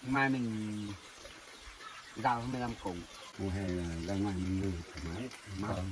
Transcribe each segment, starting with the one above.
mai mình rau không làm cùng mùa hè là ra ngoài mình ngủ thoải mái mát.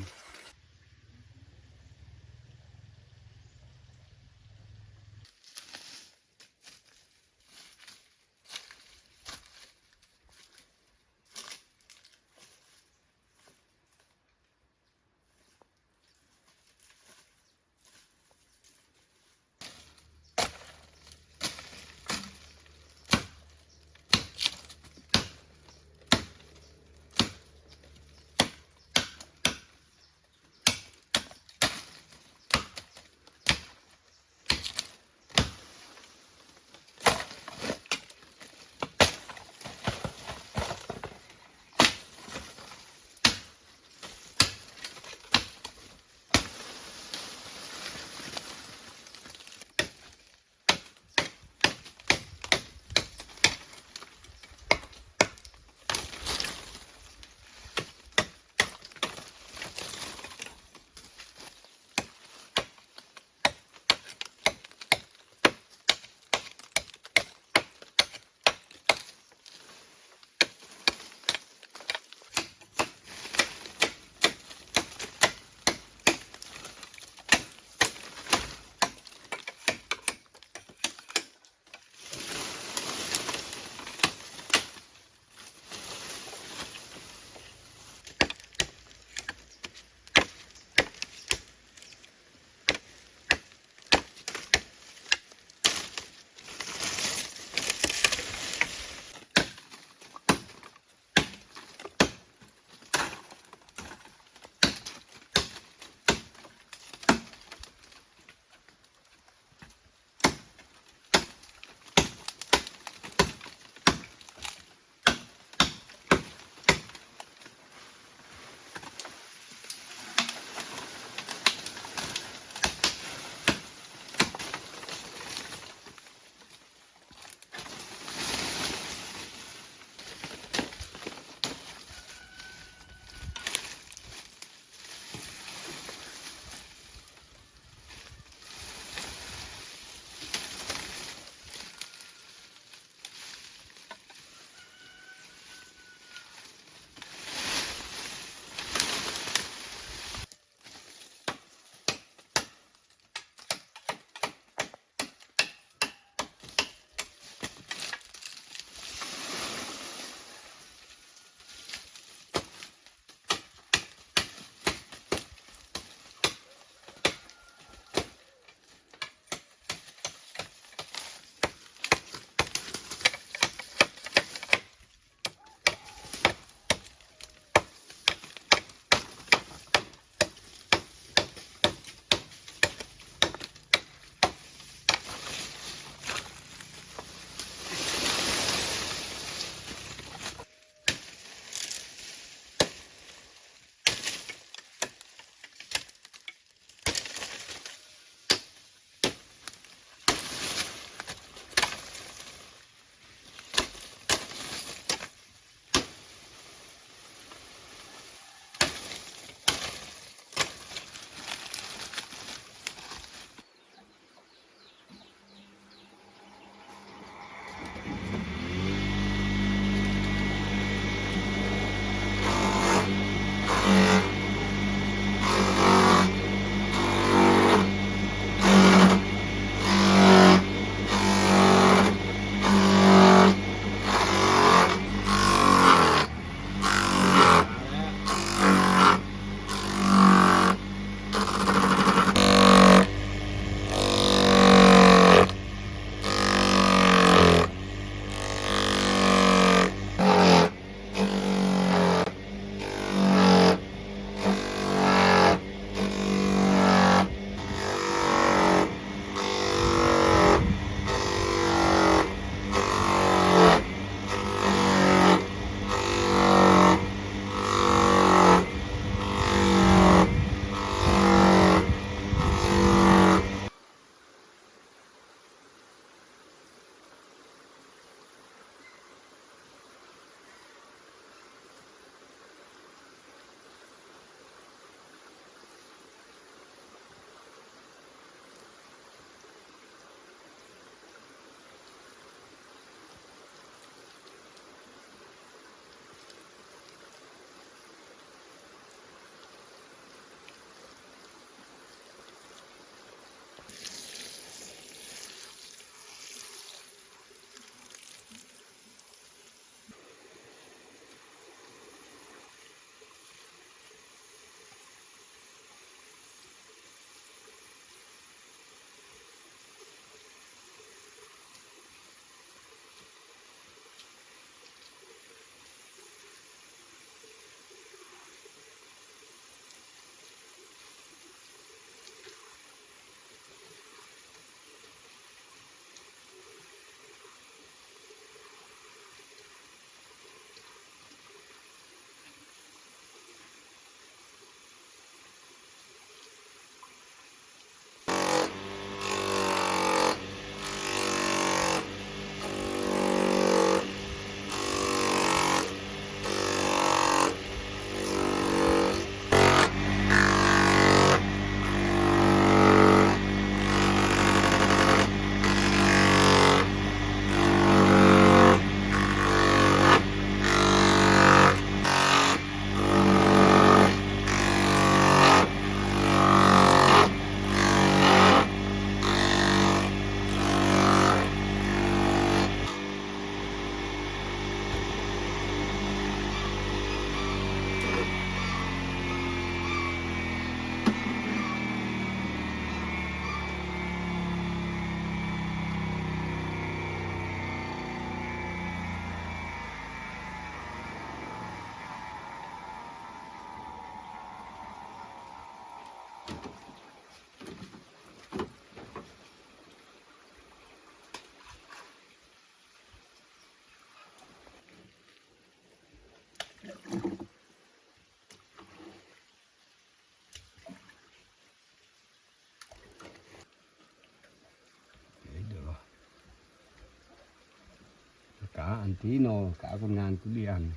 Cá ăn tí nó cá con ngàn cũng đi ăn,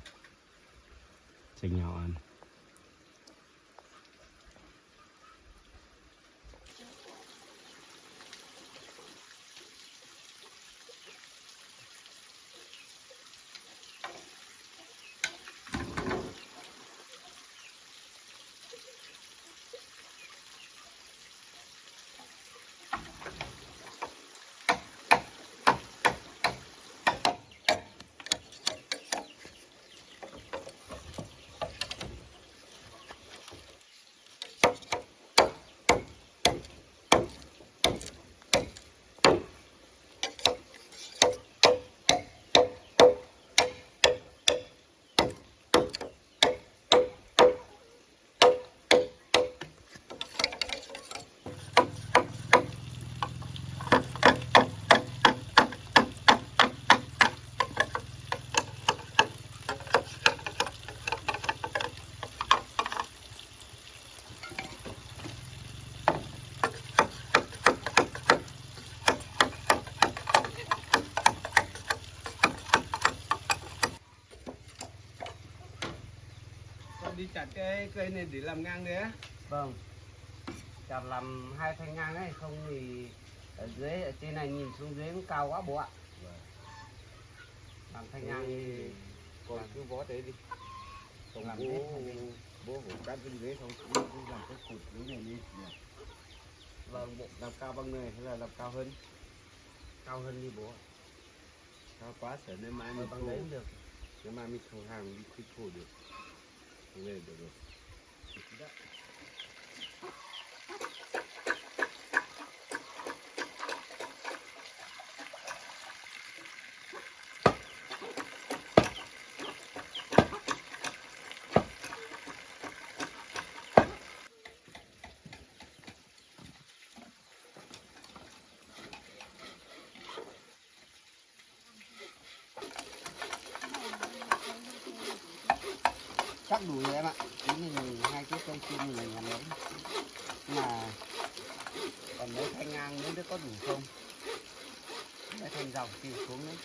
chành nhau ăn. Đi chặt cái cây này để làm ngang đấy á? Vâng, chặt làm 2 thanh ngang ấy, không thì ở dưới, ở trên này nhìn xuống dưới cũng cao quá bố ạ. Vâng. Làm thanh ngang thì còn cứ vó thế đi. Không làm bố cũng cắt bên dưới không, cứ làm cái cụt dưới này đi. Vâng, bộ làm cao bằng này hay là làm cao hơn? Cao hơn đi bố ạ. Cao quá sợ nên mai mình bằng đấy cũng được. Nếu mai mình thổ hàng đi khuyết thổ được. Lên được rồi. Chắc đủ rồi em ạ. Ý mình 2 cái con chim mình làm đấy. Mà còn mấy thanh ngang nữa có đủ không? Mấy thanh dọc thì xuống đấy.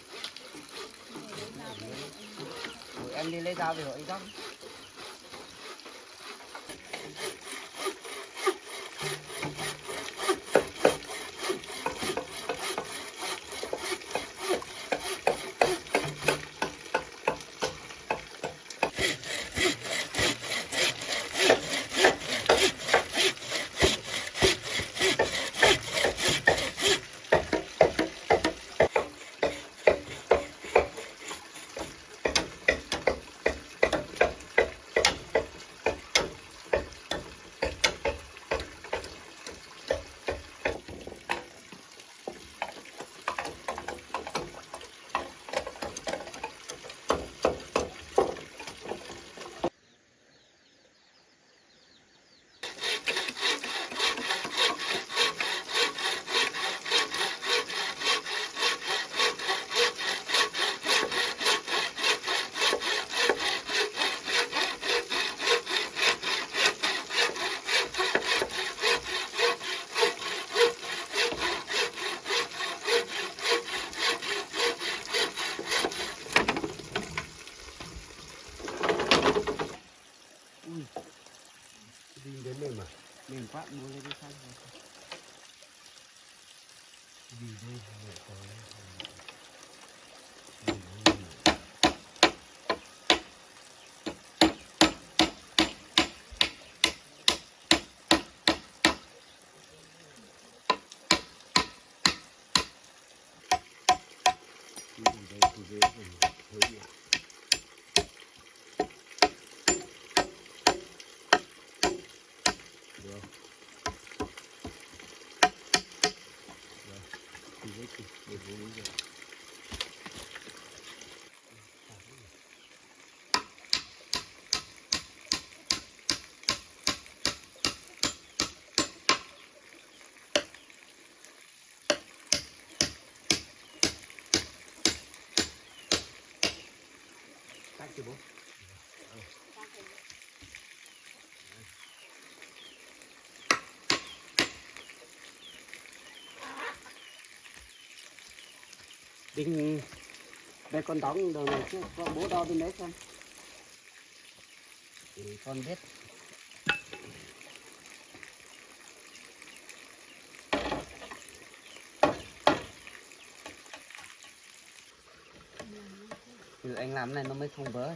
Rồi em đi lấy dao để hỏi dốc. Đi đến mềm à? Mềm quá, mua lên đi sang. Đi đây có chứ bố. Đinh đây con đóng đầu này chứ bố đo bên đấy xem. Thì con biết. Thì anh làm này nó mới không vỡ.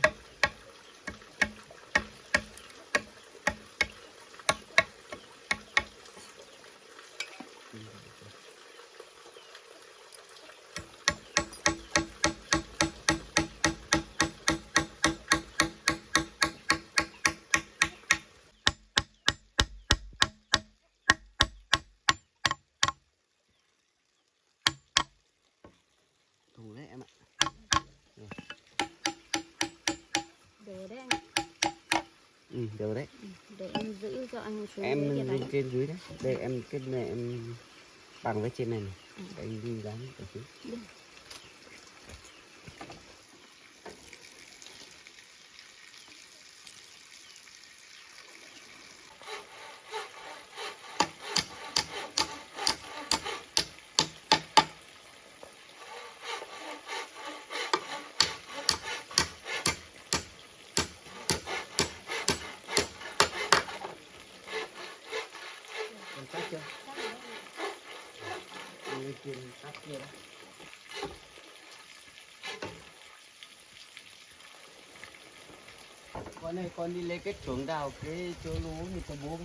Thủ đấy em ạ. Đều đấy anh. Đều đấy. Để em giữ cho anh xuống Em dưới lên trên dưới đấy. Đây em cái này em bằng với trên này này. Anh đi dán ở dưới. Chắc chưa? Lên trên tắt kia đó. Con này con đi lấy cái chuồng đào cái chỗ lúa như cho bố.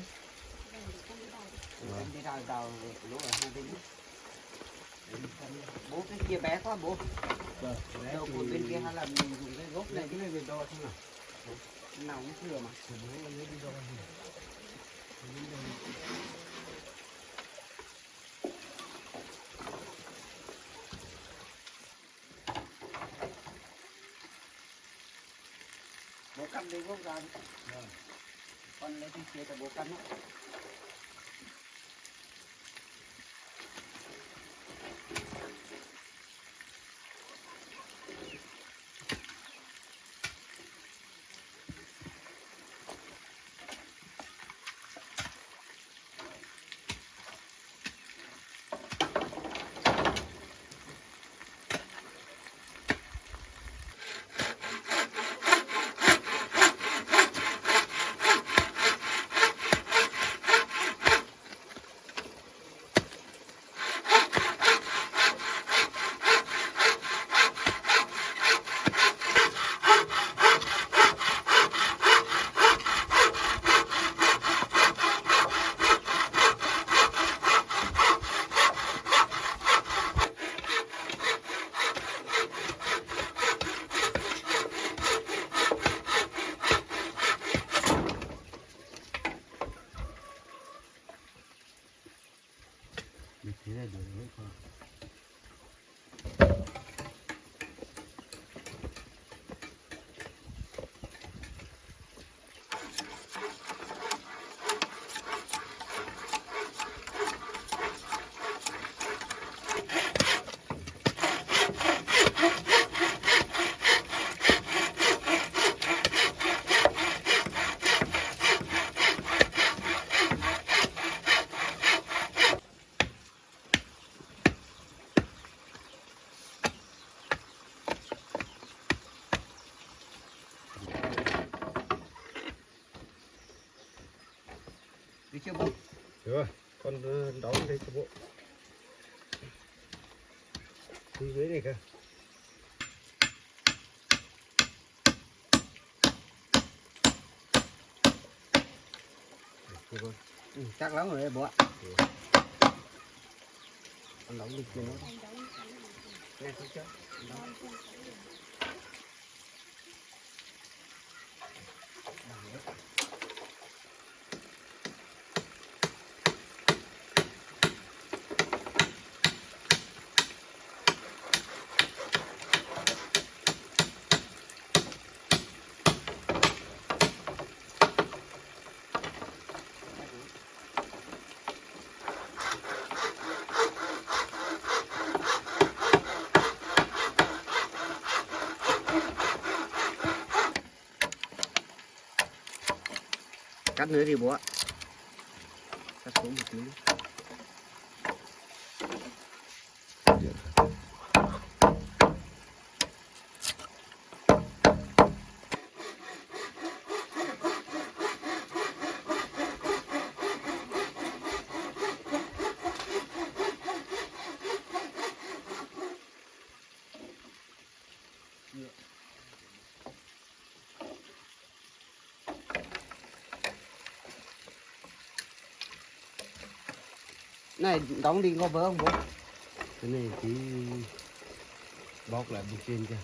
Em đi đào lúa ở hai bên. Bố cái kia bé quá bố. Đâu còn bên kia hay là mình dùng cái gốc này cái này về đo xem nào. Nào cũng thừa mà. Bố cắt lấy gốc ra đi. Con lấy cái kia cho bố cắt nó. Thế là được đấy con. Đi chưa bố? Được rồi, con đóng đây cho bộ. Đi dưới này kìa. Chắc lắm rồi đấy bố ạ. Con đóng đi kia nữa. Nghe thấy chưa? cắt nữa thì bố ạ. Cắt xuống một tí. Này đóng đi có vỡ không bố? Cái này tí bóc lại bên trên kìa.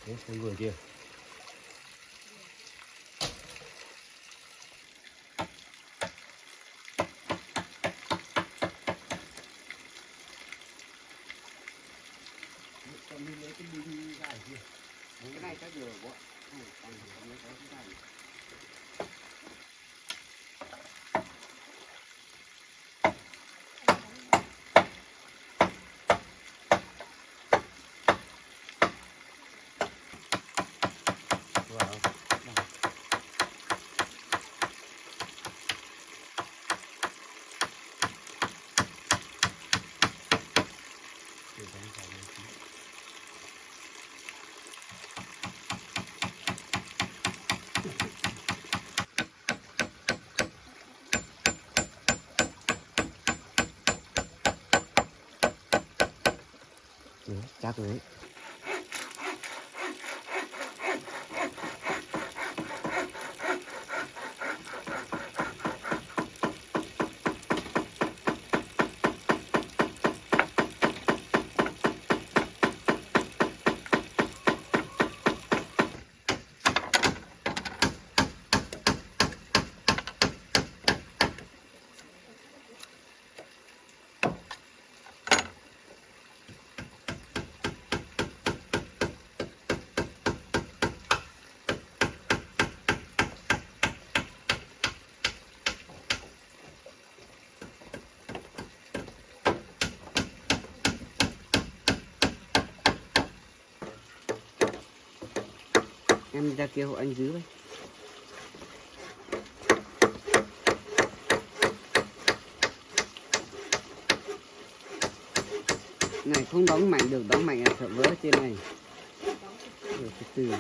Đấy, thấy vừa chưa? Còn đi lấy cái đinh ra ở kia. Cái này chắc được bố ạ. Còn lấy cái này. Chắc rồi đấy. Em ra kêu anh giữ với. Này không đóng mạnh được, đóng mạnh là sợ vỡ trên này. Rồi từ từ.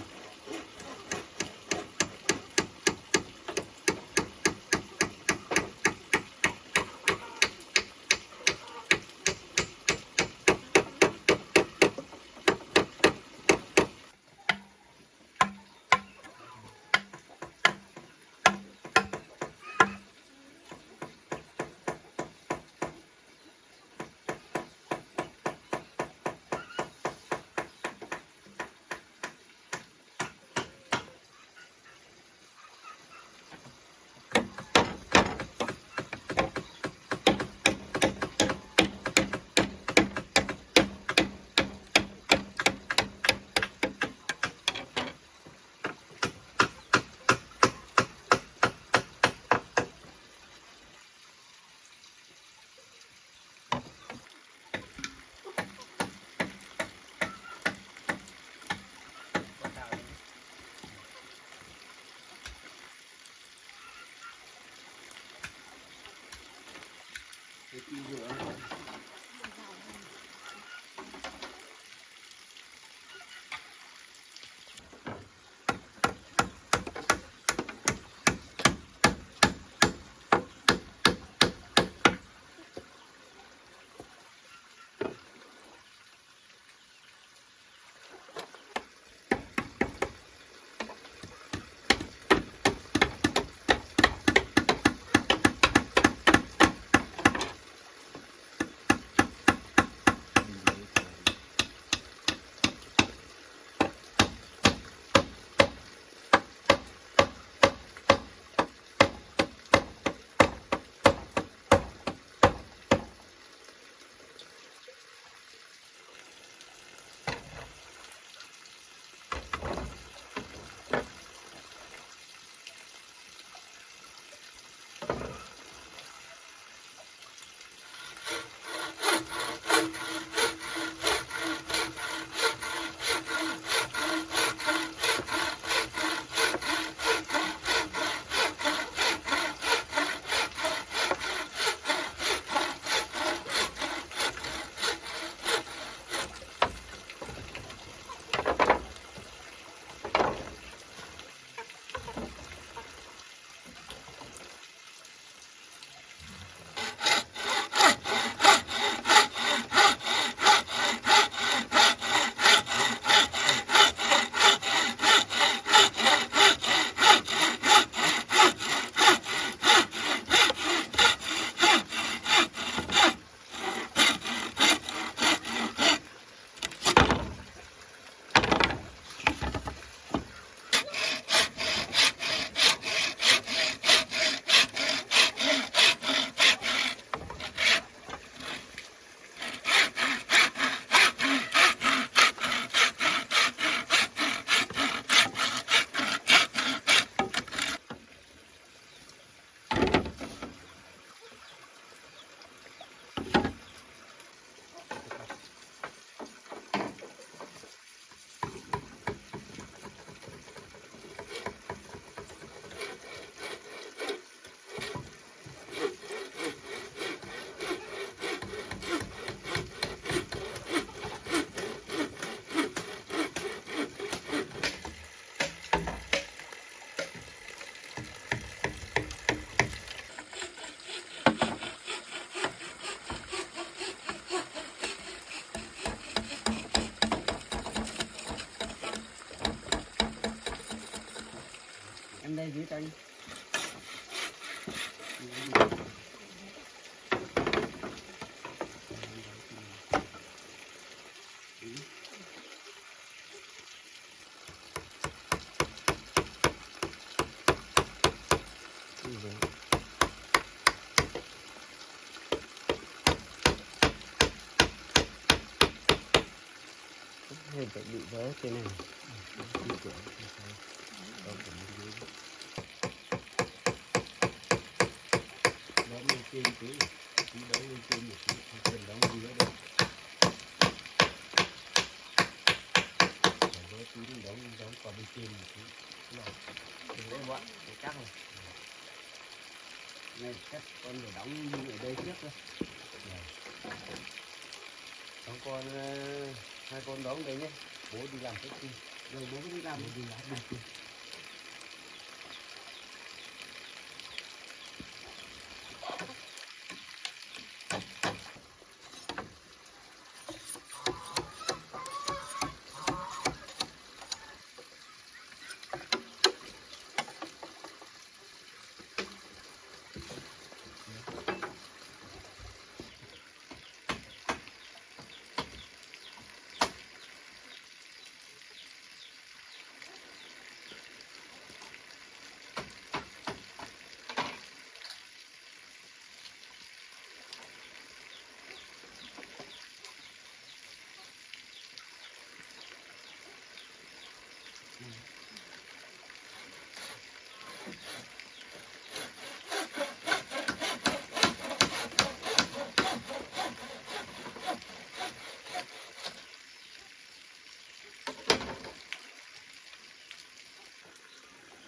đi canh. Hay phải bị vỡ cái này. Đó lên trên tí, đó lên trên một tí, cần đóng gì nữa đây. Vỡ tí thì đóng qua bên trên một tí. Đừng có bọn, để chắc này. Này chắc con phải đóng đi ở đây trước thôi. Đóng con hai con đóng đấy nhé. Bố đi làm cái gì? Rồi bố đi làm cái gì?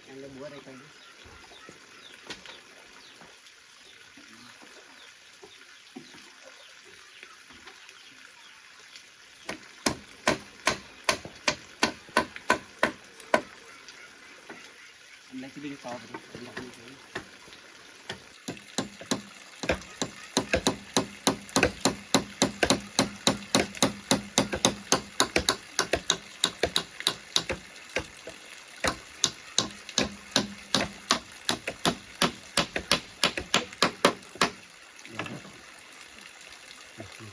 Em lấy búa đây coi. Em lấy cái đinh to vào đi, em như thế.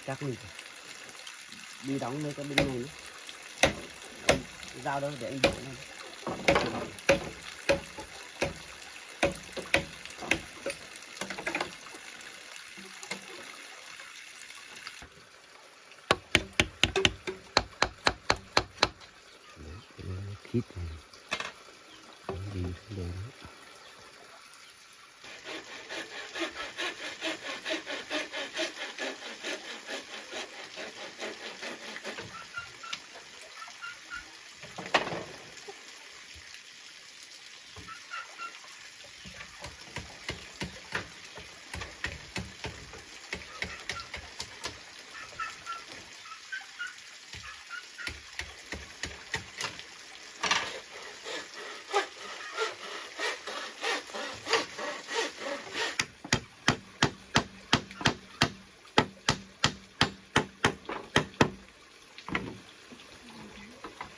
Chắc mình đi đóng mấy cái bên này nữa. Dao đâu để anh đổ lên. Khít này đi xuống đây đó.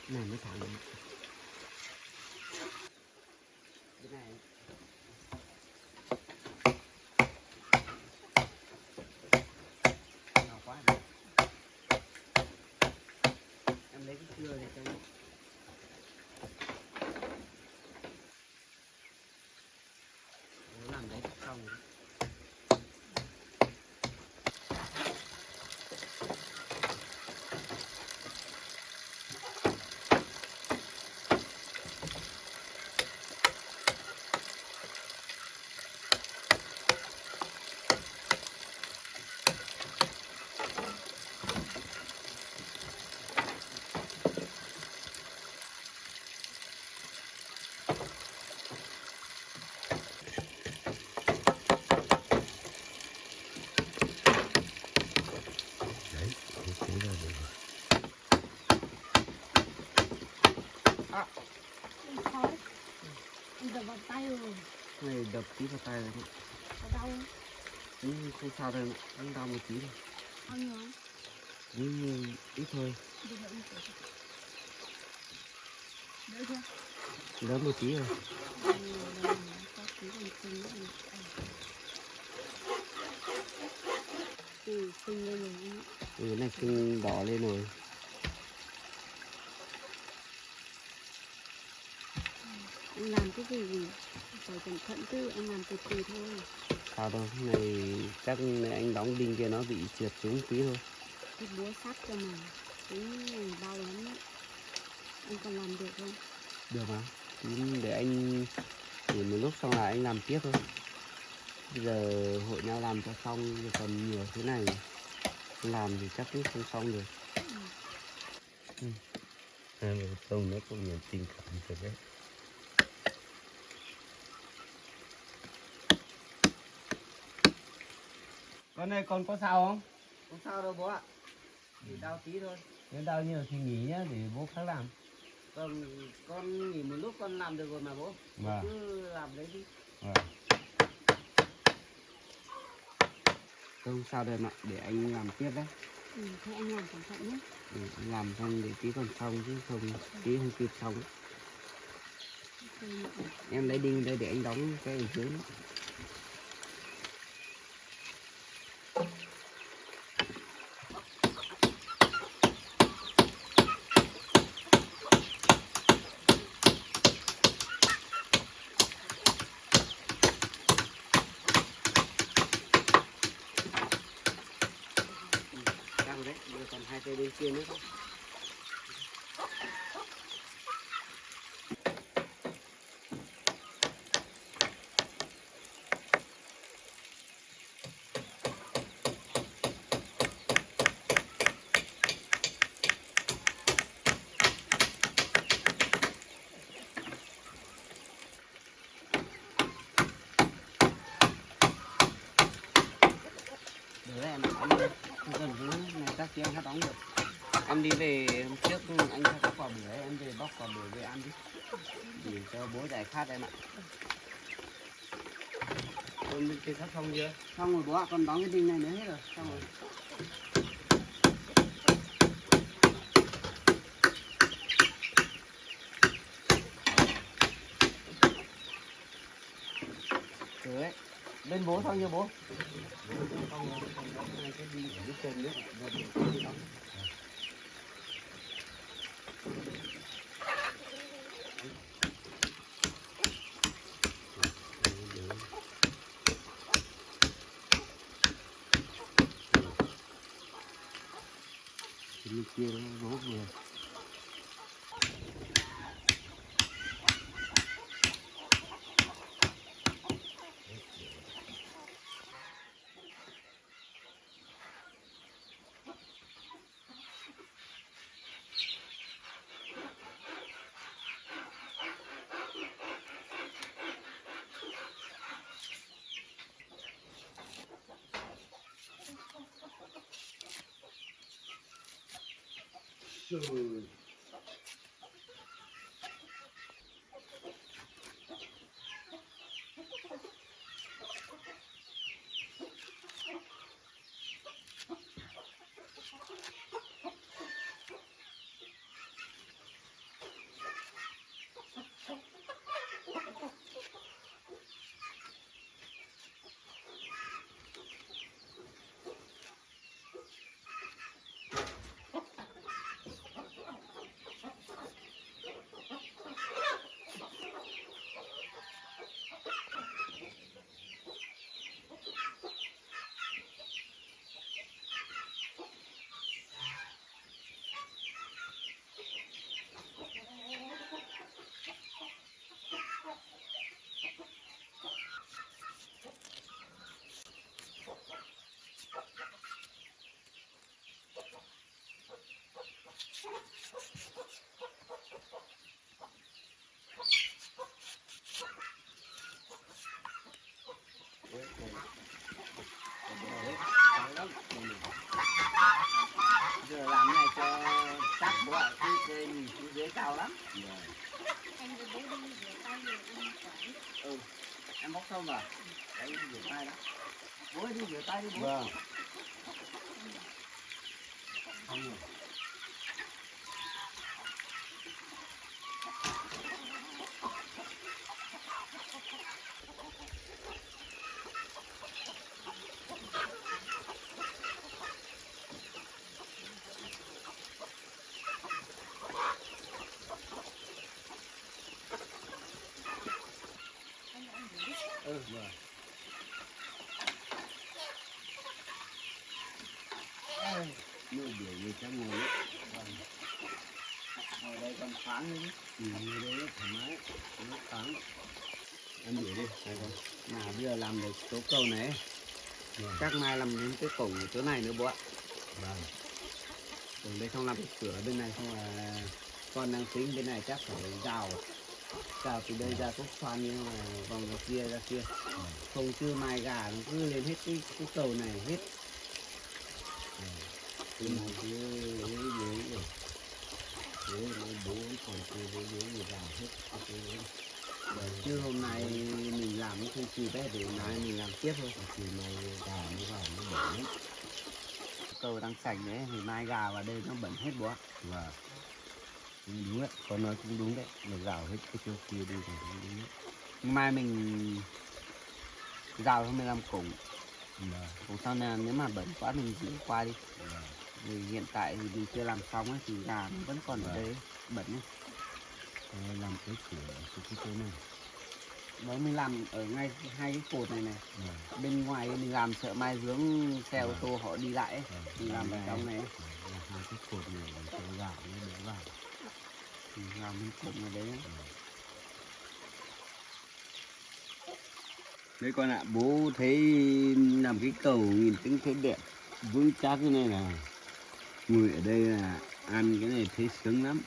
Này mới thẳng này. Cái này nhỏ quá rồi. Em lấy cái cưa này cho em. Nó làm đấy xong rồi. Khó đấy. Anh đập vào tay rồi. Này đập tí vào tay này. Có đau không? Không sao đâu, anh đau một tí thôi. Ăn rồi. Nhưng ít thôi. Đỡ chưa? Lớn một tí rồi. Có tí còn xinh nữa. Xinh lên rồi anh ạ. Ừ, này sưng đỏ lên rồi. Anh làm cái gì phải cẩn thận chứ, anh làm từ từ thôi. Sao đâu, này chắc anh đóng đinh kia nó bị trượt xuống tí thôi. Cái búa sắt cho mà, cái này đau lắm đấy. Anh còn làm được không? Được mà. Để anh nghỉ một lúc xong là anh làm tiếp thôi. Bây giờ hội nhau làm cho xong, rồi còn nhiều thứ này làm thì chắc cũng không xong được. Không, nó cũng nhiều tình cảm thật đấy. Con này con có sao không? Không sao đâu bố ạ. Chỉ đau tí thôi. Nếu đau nhiều thì nghỉ nhá, để bố khác làm. Con nghỉ một lúc con làm được rồi mà bố. Vâng. Cứ làm đấy đi. Không sao đâu ạ, để anh làm tiếp đấy. Thôi anh làm cẩn thận nhé. Anh làm xong để tí còn xong chứ không tí không kịp xong. Em lấy đinh đây để anh đóng cái ở dưới nữa. Căng đấy, bây giờ còn hai cây bên kia nữa thôi. Đấy em đi không cần cứ này các chị em hát đóng được. Em đi về hôm trước anh cho có quả bưởi, em về bóc quả bưởi về ăn đi. Để cho bố giải khát em ạ. Con bên kia sắp xong chưa? Xong rồi bố ạ, con đóng cái đinh này nữa hết rồi. Xong rồi. Đấy. Bên bố xong chưa bố? Xong rồi, còn đóng hai cái đi ở dưới trên nữa. Rồi đi đóng. Bên kia nó bố vừa. Rồi. Giờ làm này cho chắc bố ạ, cái nhìn xuống dưới cao lắm. Anh với bố đi rửa tay rồi ăn quả. Em bóc xong rồi. Đấy, đi rửa tay đó. Bố ơi, đi rửa tay đi bố. Vâng. Xong rồi. Nước biển thì chắc ngồi Ở đây còn thoáng nữa. ngồi đây rất thoải mái, rất thoáng. Ăn bữa đi, phải không? Mà bây giờ làm được số cầu này, chắc mai làm đến cái cổng chỗ này nữa bố ạ. Vâng. Cổng đây không làm cái cửa bên này, không là con đang tính bên này chắc phải rào từ đây ra cốc xoan nhưng mà vòng ra kia không chứ mai gà nó cứ lên hết cái cầu này hết. Thì một cái dưới rồi. Dưới nó bố còn cái dưới người làm hết cái Chứ hôm nay mình làm cũng không kịp đấy, để mai mình làm tiếp thôi. thì này gà nó vào nó bẩn lắm. Cầu đang sạch đấy thì mai gà vào đây nó bẩn hết bố ạ. Và cũng đúng đấy, con nói cũng đúng đấy, là rào hết cái chỗ kia đi thì cũng đúng đấy. Mai mình rào không 15 cổng. Và Cổng sau này nếu mà bẩn quá mình giữ qua đi. Vì hiện tại thì mình chưa làm xong ấy, thì gà nó vẫn còn ở đây bẩn ấy. làm cái cửa cái chỗ này. Đấy mình làm ở ngay hai cái cột này này. Và Bên ngoài mình làm sợ mai vướng xe ô tô họ đi lại ấy. Mình làm ở trong này ấy. là hai cái cột này để cho gà nó đỡ vào. Mình làm bên cột này đấy ấy. Đấy con ạ, bố thấy làm cái cầu nhìn tính thấy đẹp, vững chắc cái này là ngồi ở đây là ăn cái này thấy sướng lắm.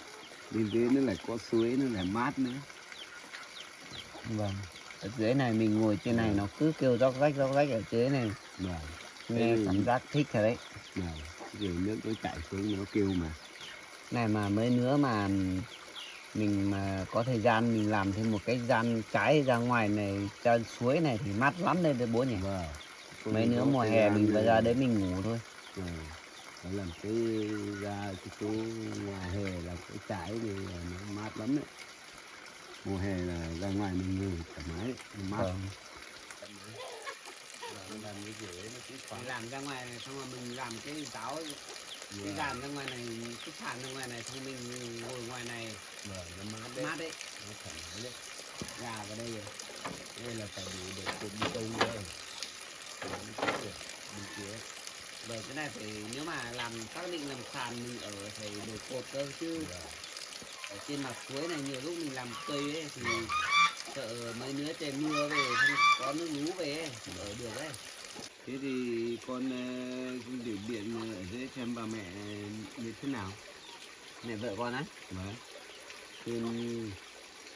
Bên dưới nó lại có suối, nó lại mát nữa. Vâng. Ở dưới này mình ngồi trên này nó cứ kêu róc rách ở dưới này. Vâng. Nghe cảm giác thích rồi đấy. Vâng. Rồi nước nó chảy xuống nó kêu mà. Này mà mấy nữa mà mình mà có thời gian mình làm thêm một cái gian trái ra ngoài này ra suối này thì mát lắm đây bố nhỉ. Vâng. Mấy nữa mùa hè mình phải ra đấy mình ngủ thôi. Nó làm cái ra cái chỗ ngoài hè là cái trái thì nó mát lắm đấy. Mùa hè là ra ngoài mình ngồi thoải mái, nó mát. Vâng. Làm cái kiểu ấy nó cũng Mình làm ra ngoài này xong rồi mình làm cái giáo cái dàn ra ngoài này, cái sàn ra ngoài này xong mình ngồi ngoài này nó mát đấy. mát đấy. Nó thoải mái đấy. Gà vào đây rồi. Đây là phải đủ để cột bê tông đây. Bên kia. Bởi cái này phải nếu mà làm xác định làm sàn mình ở phải đổ cột cơ chứ ở trên mặt suối này nhiều lúc mình làm cây ấy thì sợ mấy nữa trời mưa về không có nước lú về ấy, ở được ấy. Thế thì con để điện ở dưới xem bà mẹ như thế nào. Mẹ vợ con á, Đấy. thì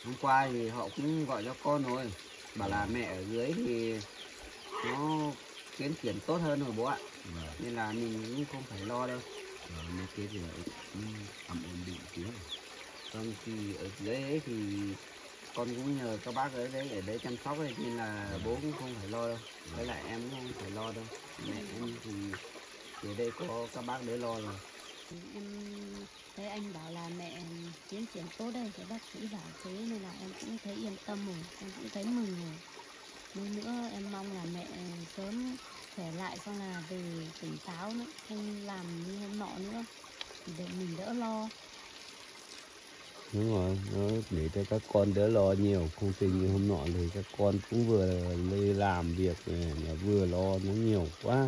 hôm qua thì họ cũng gọi cho con rồi, bảo là mẹ ở dưới thì nó tiến triển tốt hơn rồi bố ạ, nên là mình cũng không phải lo đâu. Như thế thì lại tầm ổn định tí. Còn thì ở dưới ấy thì con cũng nhờ các bác ở đấy chăm sóc ấy, nên là bố cũng không phải lo đâu, với lại em cũng không phải lo đâu. Mẹ em thì ở đây có các bác đấy lo rồi. Em thấy anh bảo là mẹ tiến triển tốt đây, cái bác sĩ bảo thế nên là em cũng thấy yên tâm rồi, em cũng thấy mừng rồi. Nên nữa em mong là mẹ sớm khỏe lại xong là về tỉnh táo nữa, không làm như hôm nọ nữa để mình đỡ lo. Đúng rồi, nó để cho các con đỡ lo nhiều, không tình như hôm nọ thì các con cũng vừa đi làm việc này, mà vừa lo nó nhiều quá.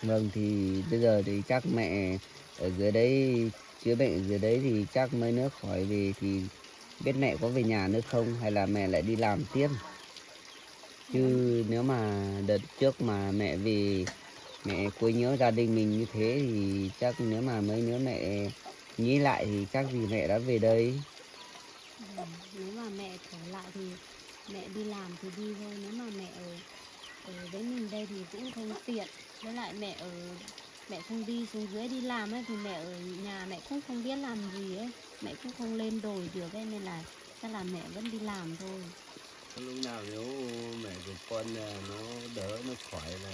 Vâng, thì bây giờ thì chắc mẹ ở dưới đấy chữa bệnh ở dưới đấy thì chắc mấy nữa khỏi về thì biết mẹ có về nhà nữa không hay là mẹ lại đi làm tiếp. Chứ nếu mà đợt trước mà mẹ về mẹ quấy nhớ gia đình mình như thế thì chắc nếu mà mấy nữa mẹ nghĩ lại thì chắc gì mẹ đã về đây. Nếu mà mẹ khỏe lại thì mẹ đi làm thì đi thôi, nếu mà mẹ ở với mình đây thì cũng không tiện. Với lại mẹ không đi xuống dưới đi làm ấy thì mẹ ở nhà mẹ cũng không biết làm gì ấy, mẹ cũng không lên đồi được ấy, nên là chắc là mẹ vẫn đi làm thôi. Lúc nào nếu mẹ của con nó đỡ, nó khỏi là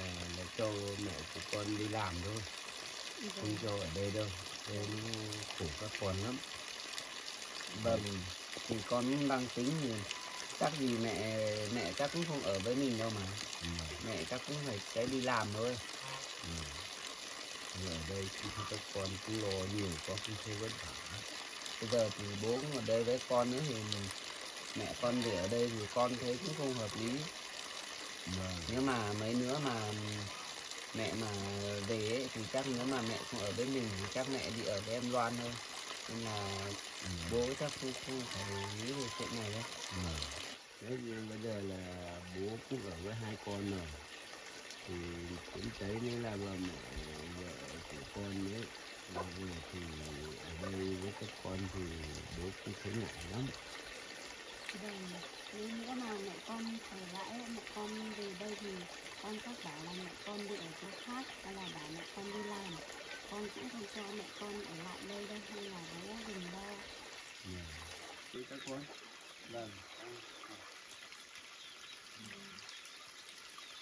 cho mẹ của con đi làm thôi, không cho ở đây đâu, đây nó khổ các con lắm. Vâng, thì con cũng đang tính thì chắc gì mẹ chắc cũng không ở với mình đâu mà. Mẹ chắc cũng phải sẽ đi làm thôi. Ở đây thì các con cũng lo nhiều, con không thấy vất vả. Bây giờ thì bố cũng ở đây với con nữa thì mẹ con về ở đây thì con thấy cũng không hợp lý. Nếu mà mấy nữa mà mẹ mà về ấy, thì chắc nếu mà mẹ không ở bên mình thì chắc mẹ đi ở với em Loan thôi, nên là bố chắc không phải nghĩ về chuyện này đâu. Đấy, nhưng bây giờ là bố cũng ở với hai con rồi thì cũng thấy nếu là bà mẹ vợ của con ấy là về thì ở đây với các con thì bố cũng thấy ngại lắm. Vâng, nếu nữa mà mẹ con ở lại mẹ con về đây thì con chắc bảo là mẹ con đi ở chỗ khác hay là bảo mẹ con đi làm, con cũng không cho mẹ con ở lại đây đâu, nên là bố đừng lo. Thế các con. Vâng.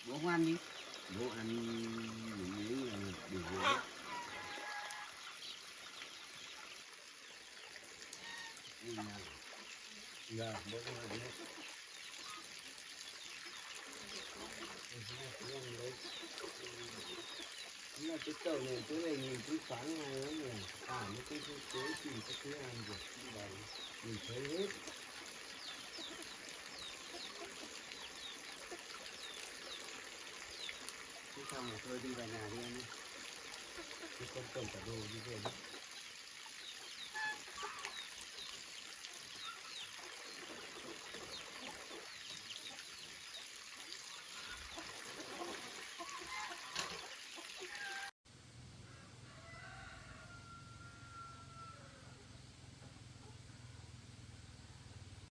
Bố ngoan đi. Bố ăn những miếng là đủ rồi. Dạ, bố ngoan đấy. Là cái cầu này cái này nhìn cũng sáng ngay lắm rồi. Mấy cái tối thì cái thứ ăn được như vậy mình thấy hết. Thế xong rồi thôi đi vào nhà đi em đi. Cái con cầm cả đồ đi về.